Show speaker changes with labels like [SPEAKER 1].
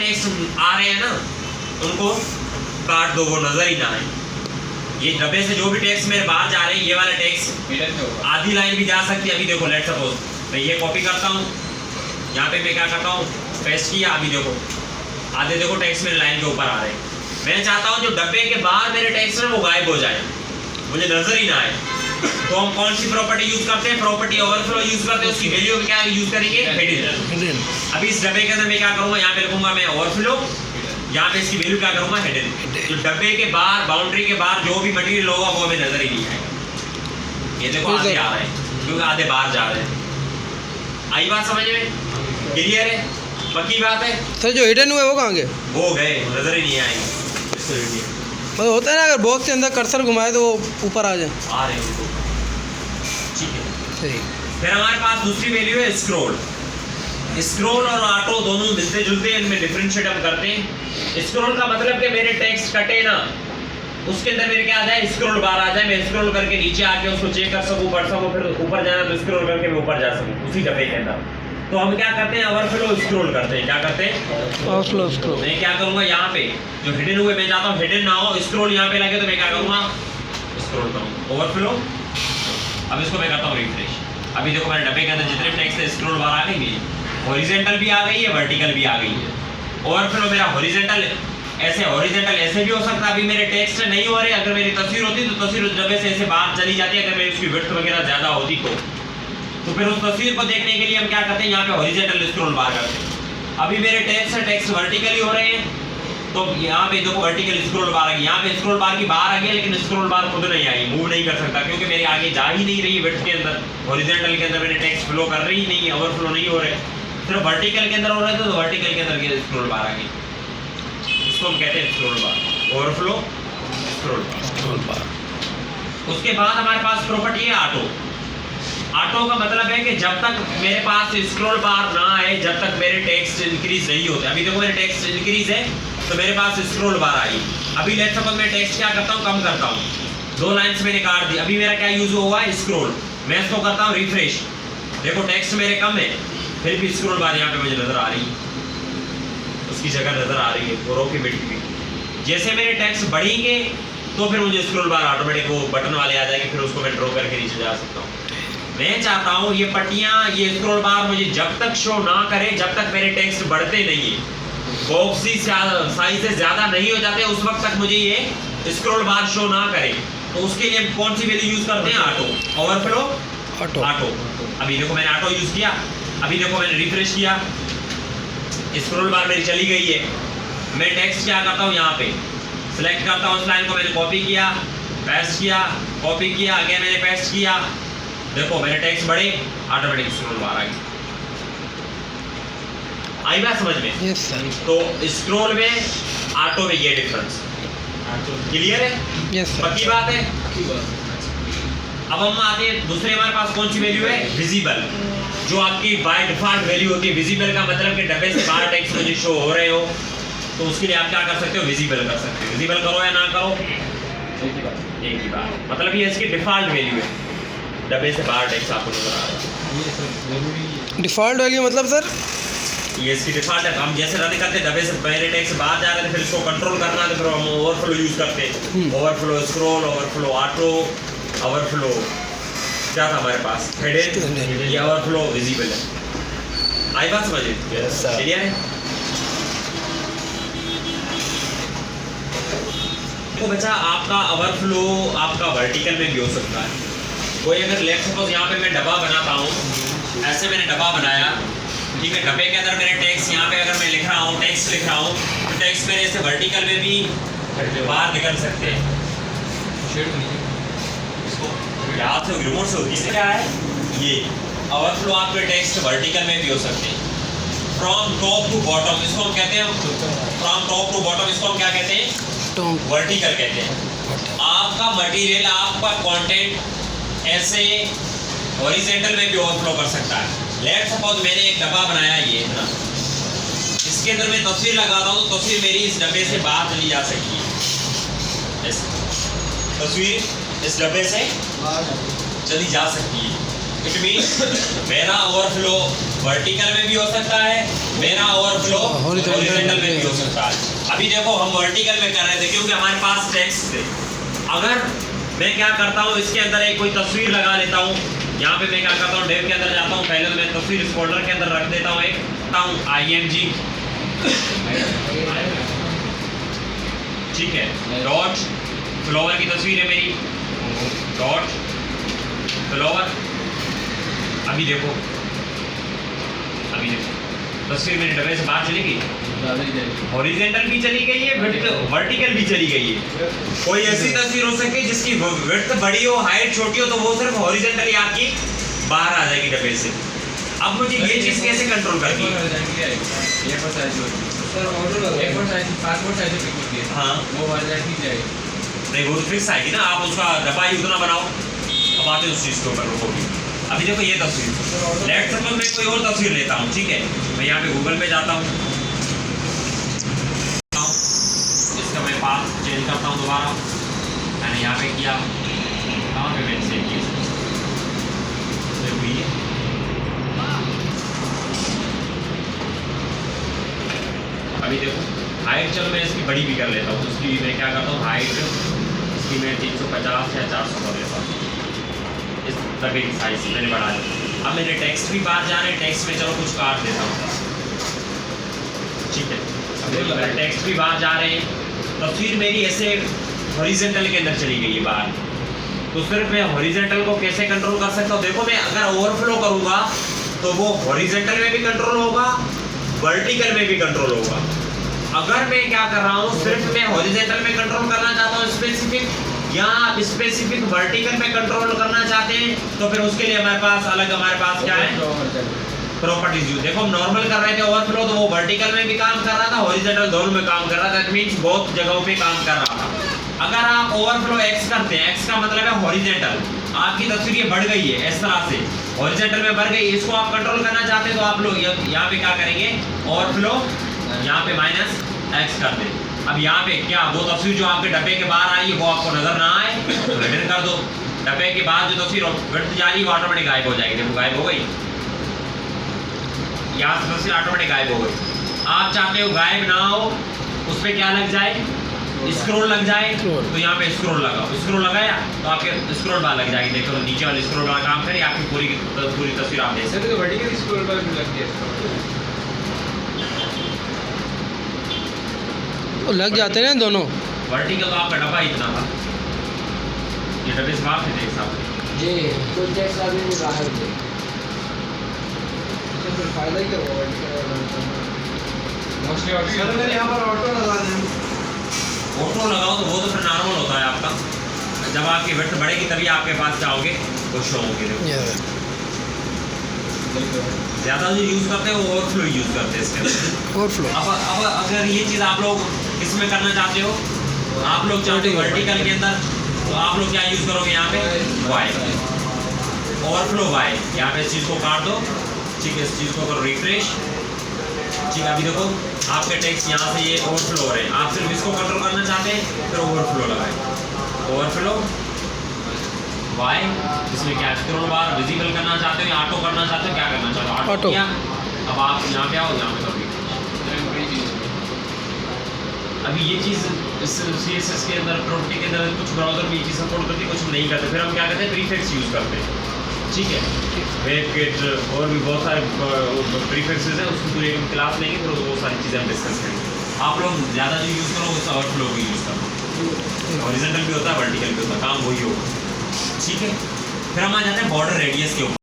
[SPEAKER 1] Text आ रहे हैं ना उनको काट दो, वो नजर ही ना आए। ये डब्बे से जो भी टेक्स्ट मेरे बाहर जा रहे हैं, ये वाला टेक्स्ट आधी लाइन भी जा सकती है। अभी देखो लेट सपोज मैं ये कॉपी करता हूँ, यहाँ पे मैं क्या करता हूँ पेस्ट किया, अभी देखो आधे देखो टेक्स्ट मेरे लाइन के ऊपर आ रहे हैं। मैं चाहता हूँ जो डब्बे के बाहर मेरे टेक्स्ट है वो गायब हो जाए, मुझे नजर ही ना आए। तो हम कौन सी प्रॉपर्टी यूज करते हैं? प्रॉपर्टी ओवरफ्लो यूज करते हैं। उसकी वैल्यू में क्या यूज करेंगे? हिडन। अभी इस डब्बे के अंदर मैं क्या करूंगा, यहाँ पे लिखूंगा मैं ओवरफ्लो, यहाँ पे इसकी वैल्यू क्या करूंगा? हिडन। जो डब्बे के बाहर बाउंड्री के बाहर जो भी मटेरियल होगा वो हमें नजर ही नहीं आएगा। ये देखो आधे आ रहे हैं क्योंकि आधे बाहर जा रहे हैं। आई बात समझ में? क्लियर है? पक्की बात है
[SPEAKER 2] सर। जो हिडन हुए वो कहाँ गए?
[SPEAKER 1] वो गए, नजर ही नहीं आएंगे।
[SPEAKER 2] मतलब होता है ना, अगर बॉक्स के अंदर कर्सर घुमाए तो वो ऊपर आ जाए।
[SPEAKER 1] आ रहे हैं, ठीक है
[SPEAKER 2] सही।
[SPEAKER 1] फिर हमारे पास दूसरी वैल्यू है स्क्रॉल। स्क्रॉल और ऑटो दोनों मिलते जुलते हैं, इनमें डिफरेंशिएट हम करते हैं। स्क्रॉल का मतलब कि मेरे टेक्स्ट कटे ना, उसके अंदर मेरे क्या आ जाए? स्क्रॉल बार आ जाए, मैं स्क्रॉल करके नीचे आके उसको चेक कर सकूं, पढ़ सकूं, फिर ऊपर जाना तो स्क्रॉल करके मैं ऊपर जा सकूं उसी डब्बे के अंदर। तो हम क्या करते हैं? ओवरफ्लो स्क्रॉल करते हैं। क्या करते हैं?
[SPEAKER 2] Overflow scroll.
[SPEAKER 1] मैं क्या करूंगा, यहाँ पे जो हिडन हुए मैं चाहता हूँ हिडन ना हो, स्क्रॉल यहाँ पे लगे तो मैं क्या करूंगा? स्क्रॉल करूंगा ओवरफ्लो। अब इसको मैं करता हूँ रिफ्रेश। अभी देखो मेरे डब्बे के अंदर जितने टेक्स्ट है स्क्रॉल बार आ गई है, हॉरिजॉन्टल भी आ गई है, वर्टिकल भी आ गई है। ओवरफ्लो मेरा हॉरिजॉन्टल ऐसे, हॉरिजॉन्टल ऐसे भी हो सकता है। अभी मेरे टेक्स्ट नहीं हो रहे, अगर मेरी तस्वीर होती तो तस्वीर उस डब्बे से ऐसे बाहर चली जाती, अगर मेरी उसकी विड्थ वगैरह ज्यादा होती तो फिर उस तस्वीर को देखने के लिए हम क्या करते हैं? यहाँ पे हॉरिजॉन्टल स्क्रॉल बार करते हैं। अभी मेरे टेक्स्ट वर्टिकली हो रहे हैं तो यहाँ पे देखो वर्टिकल स्क्रॉल बार आ गई, यहाँ पे स्क्रॉल बार की बाहर आ गई, लेकिन स्क्रॉल बार खुद नहीं आई, मूव नहीं कर सकता क्योंकि मेरे आगे जा ही नहीं रही है। विड्थ के अंदर हॉरिजॉन्टल के अंदर मेरे टेक्स्ट फ्लो कर रही नहीं है, ओवरफ्लो नहीं हो रहे, सिर्फ वर्टिकल के अंदर हो रहे थे तो वर्टिकल के अंदर स्क्रॉल बार आ गई। इसको हम कहते हैं स्क्रॉल बार, ओवरफ्लो स्क्रॉल बार। उसके बाद हमारे पास प्रॉपर्टी है ऑटो। ऑटो का मतलब है कि जब तक मेरे पास स्क्रॉल बार ना आए, जब तक मेरे टेक्स्ट इंक्रीज नहीं होते। अभी देखो मेरे टेक्स्ट इंक्रीज है तो मेरे पास स्क्रॉल बार आई। अभी लेट्स सपोज मैं टेक्स्ट क्या करता हूँ? कम करता हूँ, 2 लाइन्स मैंने काट दी। अभी मेरा क्या यूज हुआ है? स्क्रॉल। मैं इसको करता हूँ रिफ्रेश, देखो टेक्स्ट मेरे कम है फिर भी स्क्रॉल बार यहाँ पे मुझे नजर आ रही है, उसकी जगह नजर आ रही है रो की मिट्टी में। जैसे मेरे टेक्स्ट बढ़ेंगे तो फिर मुझे स्क्रॉल बार ऑटोमेटिक वो बटन वाले आ जाएंगे, फिर उसको मैं ड्रॉ करके नीचे जा सकता हूँ। मैं चाहता हूँ ये पट्टियाँ, ये स्क्रॉल बार मुझे जब तक शो ना करे, जब तक मेरे टेक्स्ट बढ़ते नहीं है, बॉक्स साइज से ज्यादा नहीं हो जाते, उस वक्त तक मुझे ये स्क्रॉल बार शो ना करे। तो उसके लिए हम कौन सी वैल्यू यूज करते हैं? ऑटो। Overflow auto. अभी देखो मैंने ऑटो यूज किया, अभी देखो मैंने रिफ्रेश किया, स्क्रॉल बार मेरी चली गई है। मैं टेक्स्ट क्या करता हूँ, यहाँ पे सिलेक्ट करता हूँ, उस लाइन को मैंने कॉपी किया, पेस्ट किया, कॉपी किया, आगे मैंने पेस्ट किया, देखो मेरे टेक्स्ट बढ़े, ऑटोमेटिक स्क्रॉल बार आ गई। आई बात समझ में?
[SPEAKER 2] Yes sir.
[SPEAKER 1] तो स्क्रॉल में ऑटो में ये डिफरेंस क्लियर है?
[SPEAKER 2] Yes sir.
[SPEAKER 1] पक्की बात है? अब हम आते हैं दूसरे, हमारे पास कौन सी वैल्यू है? विजिबल। जो आपकी बाय डिफॉल्ट वैल्यू होती है विजिबल का मतलब कि डब्बे से बाहर टेक्स्ट मुझे शो हो रहे हो, तो उसके लिए आप क्या कर सकते हो? विजिबल कर सकते हो। विजिबल करो या ना करो एक ही बात, मतलब ये इसकी डिफॉल्ट वैल्यू है, डब्बे से बाहर टेक्स्ट आपको नजर आ रहा है।
[SPEAKER 2] डिफॉल्ट वैल्यू मतलब सर
[SPEAKER 1] ये इसकी डिफॉल्ट है। हम जैसे रन करते डब्बे से मेरे टेक्स्ट बाहर जा रहे थे, फिर इसको कंट्रोल करना है तो फिर हम ओवरफ्लो यूज करते हैं। Overflow scroll, overflow auto, overflow क्या था हमारे पास? हिडन, ये ओवरफ्लो विजिबल है। आई बात समझिए?
[SPEAKER 2] Yes sir.
[SPEAKER 1] क्लियर है? तो बच्चा आपका ओवरफ्लो आपका वर्टिकल में भी हो सकता है। कोई अगर लेट्स सपोज यहाँ पे मैं डब्बा बनाता हूँ, ऐसे मैंने डब्बा बनाया, ठीक है, डब्बे के अंदर मेरे टेक्स्ट यहाँ पे अगर मैं लिख रहा हूँ, टेक्स्ट लिख रहा हूँ, तो टेक्स्ट मेरे ऐसे वर्टिकल में भी बाहर निकल सकते हैं। याद से रिमोट से होती है क्या है ये ओवरफ्लो, आपके टेक्स्ट वर्टिकल में भी हो सकते हैं। फ्रॉम टॉप टू बॉटम इसको हम कहते हैं, फ्रॉम टॉप टू बॉटम इसको हम क्या कहते हैं? वर्टिकल कहते हैं। आपका मटेरियल, आपका कंटेंट ऐसे हॉरिजॉन्टल में भी ओवरफ्लो कर सकता है। लेट्स सपोज मैंने एक डब्बा बनाया ये इतना, इसके अंदर मैं तस्वीर लगाता हूँ तो तस्वीर मेरी इस डब्बे से बाहर चली जा सकती है, तस्वीर इस डब्बे से चली जा सकती है। इट मीन मेरा ओवरफ्लो वर्टिकल में भी हो सकता है, मेरा ओवरफ्लो हॉरिजॉन्टल में भी हो सकता है। अभी देखो हम वर्टिकल में कर रहे थे क्योंकि हमारे पास टेक्स्ट थे। अगर मैं क्या करता हूँ, इसके अंदर एक कोई तस्वीर लगा लेता हूँ। यहाँ पे मैं क्या करता हूँ, डेव के अंदर जाता हूँ, पहले तो मैं तस्वीर इस फोल्डर के अंदर रख देता हूँ, एक IMG, ठीक है, डॉट फ्लावर की तस्वीर है मेरी, डॉट फ्लावर। अभी देखो तस्वीर मेरे डब्बे से बाहर चली गई, हॉरिजॉन्टल भी चली गई है, वर्टिकल भी चली गई है। कोई ऐसी तस्वीर हो सकती है जिसकी विड्थ बड़ी हो, हाइट छोटी हो, तो वो सिर्फ हॉरिजॉन्टली आपकी बाहर आ जाएगी डब्बे से। अब मुझे ये चीज़ कैसे कंट्रोल करनी है? हाँ, नहीं वो तो फिक्स आएगी ना, आप उसका डब्बा ही उतना बनाओ। अब आते हैं उस चीज़ के ऊपर रुकोगी। अभी देखो ये तस्वीर, लेफ्ट सपोज मैं कोई और तस्वीर लेता हूँ, ठीक है, मैं यहाँ पे गूगल पे जाता हूँ, इसका मैं पाथ चेंज करता हूँ दोबारा, मैंने यहाँ पे किया, कहाँ पे मैंने सेव किया, ये अभी देखो हाइट, चलो मैं इसकी बड़ी भी कर लेता हूँ, तो उसकी मैं क्या करता हूँ, हाइट इसकी मैं 350 या 400 कर लेता हूँ, इस डब्बे की साइज मैंने बढ़ा दी। अब मेरे टेक्स्ट भी बाहर जा रहे हैं, टेक्स्ट में चलो कुछ काट देता हूँ, ठीक है, अब मेरे टेक्स्ट भी बाहर जा रहे हैं, तस्वीर मेरी ऐसे हॉरिजॉन्टल के अंदर चली गई है बाहर। तो सिर्फ मैं हॉरिजॉन्टल को कैसे कंट्रोल कर सकता हूँ? देखो मैं अगर ओवरफ्लो करूँगा तो वो हॉरिजॉन्टल में भी कंट्रोल होगा, वर्टिकल में भी कंट्रोल होगा। अगर मैं क्या कर रहा हूँ, सिर्फ मैं हॉरिजॉन्टल में कंट्रोल करना चाहता हूँ स्पेसिफिक, या आप स्पेसिफिक वर्टिकल में कंट्रोल करना चाहते हैं, तो फिर उसके लिए हमारे पास क्या है, प्रॉपर्टीज यूज। देखो हम नॉर्मल कर रहे थे ओवरफ्लो, तो वो वर्टिकल में भी काम कर रहा था, हॉरिजॉन्टल दोनों में काम कर रहा था, दैट मींस बहुत जगहों पे काम कर रहा था। अगर आप ओवरफ्लो एक्स करते हैं, एक्स का मतलब है हॉरिजॉन्टल, आपकी तस्वीर ये बढ़ गई है इस तरह से, हॉरिजॉन्टल में बढ़ गई, इसको आप कंट्रोल करना चाहते हैं, तो आप लोग यहाँ पे क्या करेंगे, ओवरफ्लो यहाँ पे -x कर दें। अब यहाँ पे क्या, वो तस्वीर जो आपके डब्बे के बाहर आई है वो आपको नजर ना आए तो हिडन कर दो। डब्बे के बाद जो तस्वीर बढ़ती जा रही है वो ऑटोमेटिक गायब हो जाएगी। देखो गायब हो गई, यहाँ से तस्वीर ऑटोमेटिक गायब हो गई। आप चाहते हो गायब ना हो, उस पर क्या लग जाए, स्क्रॉल लग जाए, तो यहाँ पे स्क्रॉल लगाओ, स्क्रॉल लगाया तो आपके स्क्रॉल बार लग जाएगी। देखो नीचे वाले स्क्रॉल बार काम करे, आपकी पूरी तस्वीर आप देख सकते हो।
[SPEAKER 3] वर्टिकल स्क्रॉल बार भी लग गया,
[SPEAKER 2] लग जाते हैं दोनों।
[SPEAKER 1] वर्टिकल तो आपका डब्बा इतना था, ये डब्बे से बाहर थे देख सकते
[SPEAKER 3] जी कुछ टैक्स अभी भी बाहर थे, तो फिर फायदा क्या हुआ मोस्टली ऑटो। सर मैंने यहाँ पर ऑटो लगा दें,
[SPEAKER 1] ऑटो लगाओ तो वो तो फिर नॉर्मल होता है आपका, जब आपकी विड्थ बढ़ेगी तभी आपके पास जाओगे वो शो होगी। ज़्यादा जो यूज़ करते हैं वो ओवरफ्लो यूज़ करते हैं इसके अंदर।
[SPEAKER 2] ओवरफ्लो
[SPEAKER 1] अब अगर ये चीज़ आप लोग इसमें करना चाहते हो, आप लोग चाहते हो वर्टिकल के अंदर, तो आप लोग क्या यूज़ करोगे, यहाँ पे वाई, ओवरफ्लो वाई, यहाँ पे इस चीज़ को काट दो, ठीक है, इस चीज़ को करो रिफ्रेश, ठीक है। अभी देखो आपके टेक्स्ट यहाँ से ये ओवरफ्लो हो रहे हैं, आप सिर्फ इसको कंट्रोल करना चाहते हैं, फिर ओवरफ्लो लगाए, ओवरफ्लो वाई, इसमें क्या स्क्रॉल बार विजिबल करना चाहते हो या ऑटो करना चाहते हो, क्या करना चाहते हो, ऑटो किया। अब आप यहाँ पे आओ, यहाँ पे करो। अभी ये चीज़ इस CSS के अंदर प्रॉपर्टी के अंदर कुछ ब्राउज़र में ये चीज़ सपोर्ट करती है, कुछ नहीं करते, फिर हम क्या करते हैं, प्रीफिक्स यूज़ करते हैं, ठीक है। वेबकिट और भी बहुत सारे प्रीफिक्सेस हैं, उसकी पूरी एक क्लास लेंगे, फिर वो सारी चीज़ें हम डिस्कस करेंगे। आप लोग ज़्यादा जो यूज़ करो उसका ओवरफ्लो भी यूज़ करो, हॉरिजॉन्टल भी होता है, वर्टिकल भी होता है, काम वही होगा, ठीक है। फिर हम आ जाते हैं बॉर्डर रेडियस के ऊपर।